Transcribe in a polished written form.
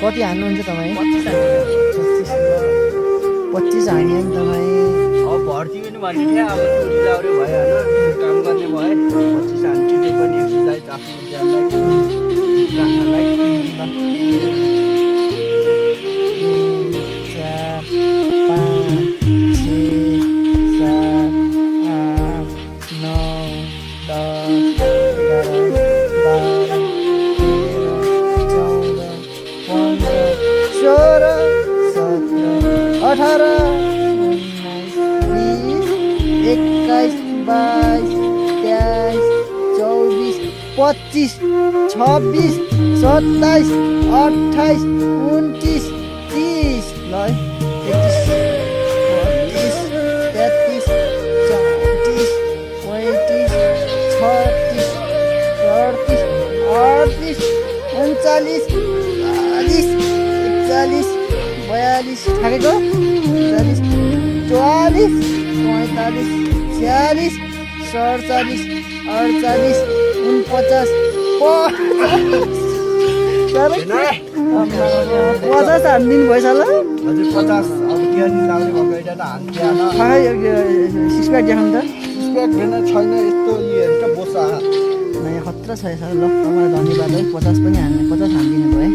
कति हान्नुहुन्छ तपाईँ? 25 हान्नु। 25 हान्यो नि तपाईँ। अब भर्ती पनि भन्ने थियो अब चुरी लाउरे भयो होइन काम गर्ने भए 25 हान्छु त्यो पनि एक्सर्साइज आफ्नो ज्यानलाई राख्नलाई 18 19 20 21 22 23 24 25 26 27 28 29 30 ल 31 32 33 34 35 36 38 39 40 41 42 थाकेको 43 44 45 46 47 48 49 50 हानिदिनु भएछ ल हजुर 50 अब के अनि लाउने भएको एउटा त हान्थ्यान सिक्स प्याक देखाउनु त स्पेक भेन छैन यस्तो यो हेर्छ बोसा नयाँ खतरा छ ल तपाईँलाई धन्यवाद है 50 पनि हान्ने 50 हानिदिनु भयो है